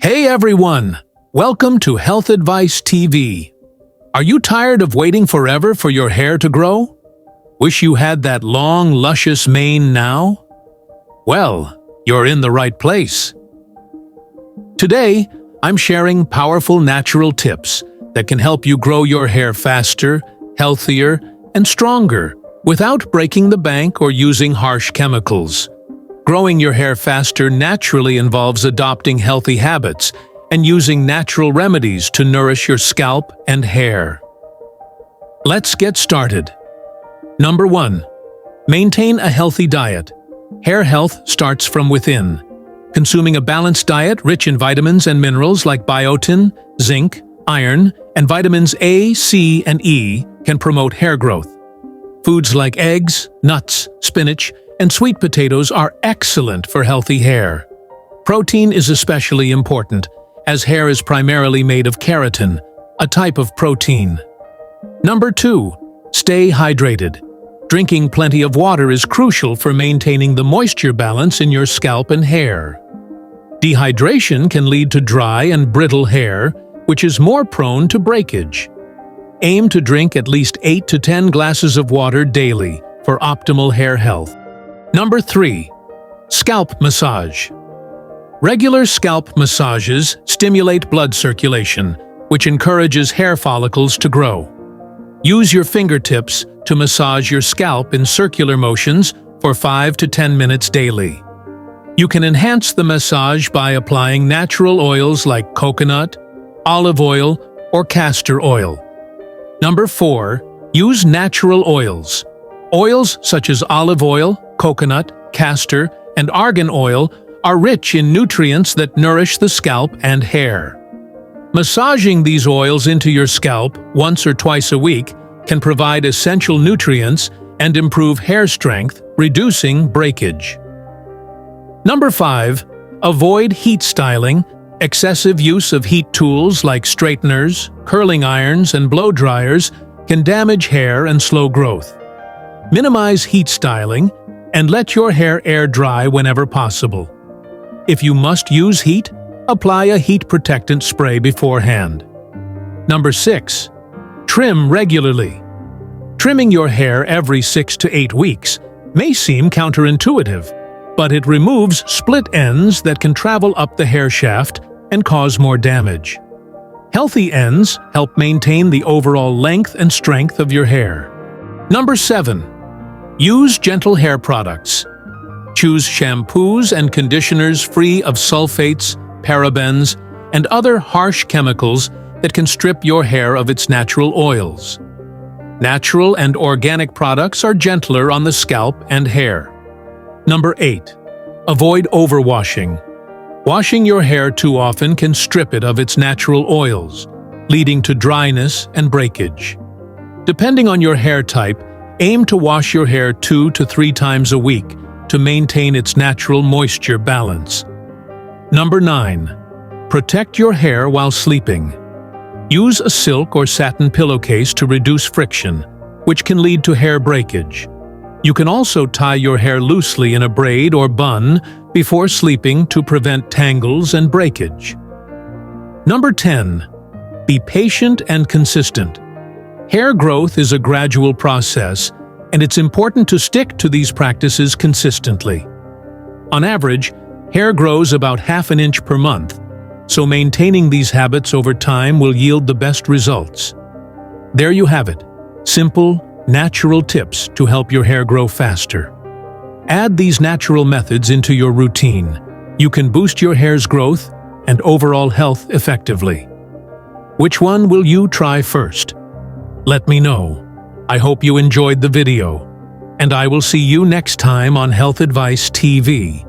Hey everyone! Welcome to Health Advice TV. Are you tired of waiting forever for your hair to grow? Wish you had that long, luscious mane now? Well, you're in the right place. Today, I'm sharing powerful natural tips that can help you grow your hair faster, healthier, and stronger without breaking the bank or using harsh chemicals. Growing your hair faster naturally involves adopting healthy habits and using natural remedies to nourish your scalp and hair. Let's get started. Number 1. Maintain a healthy diet. Hair health starts from within. Consuming a balanced diet rich in vitamins and minerals like biotin, zinc, iron, and vitamins A, C, and E can promote hair growth. Foods like eggs, nuts, spinach, and sweet potatoes are excellent for healthy hair. Protein is especially important, as hair is primarily made of keratin, a type of protein. Number 2. Stay hydrated. Drinking plenty of water is crucial for maintaining the moisture balance in your scalp and hair. Dehydration can lead to dry and brittle hair, which is more prone to breakage. Aim to drink at least 8 to 10 glasses of water daily for optimal hair health. Number 3. Scalp massage. Regular scalp massages stimulate blood circulation, which encourages hair follicles to grow. Use your fingertips to massage your scalp in circular motions for 5 to 10 minutes daily. You can enhance the massage by applying natural oils like coconut, olive oil, or castor oil. Number 4. Use natural oils. Oils such as olive oil, coconut, castor, and argan oil are rich in nutrients that nourish the scalp and hair. Massaging these oils into your scalp once or twice a week can provide essential nutrients and improve hair strength, reducing breakage. Number 5. Avoid heat styling. Excessive use of heat tools like straighteners, curling irons, and blow dryers can damage hair and slow growth. Minimize heat styling and let your hair air dry whenever possible. If you must use heat, apply a heat protectant spray beforehand. Number 6. Trim regularly. Trimming your hair every 6 to 8 weeks may seem counterintuitive, but it removes split ends that can travel up the hair shaft and cause more damage. Healthy ends help maintain the overall length and strength of your hair. Number 7. Use gentle hair products. Choose shampoos and conditioners free of sulfates, parabens, and other harsh chemicals that can strip your hair of its natural oils. Natural and organic products are gentler on the scalp and hair. Number 8. Avoid overwashing. Washing your hair too often can strip it of its natural oils, leading to dryness and breakage. Depending on your hair type, aim to wash your hair 2 to 3 times a week to maintain its natural moisture balance. Number 9. Protect your hair while sleeping. Use a silk or satin pillowcase to reduce friction, which can lead to hair breakage. You can also tie your hair loosely in a braid or bun before sleeping to prevent tangles and breakage. Number 10. Be patient and consistent. Hair growth is a gradual process, and it's important to stick to these practices consistently. On average, hair grows about half an inch per month, so maintaining these habits over time will yield the best results. There you have it. Simple, natural tips to help your hair grow faster. Add these natural methods into your routine. You can boost your hair's growth and overall health effectively. Which one will you try first? Let me know. I hope you enjoyed the video, and I will see you next time on Health Advice TV.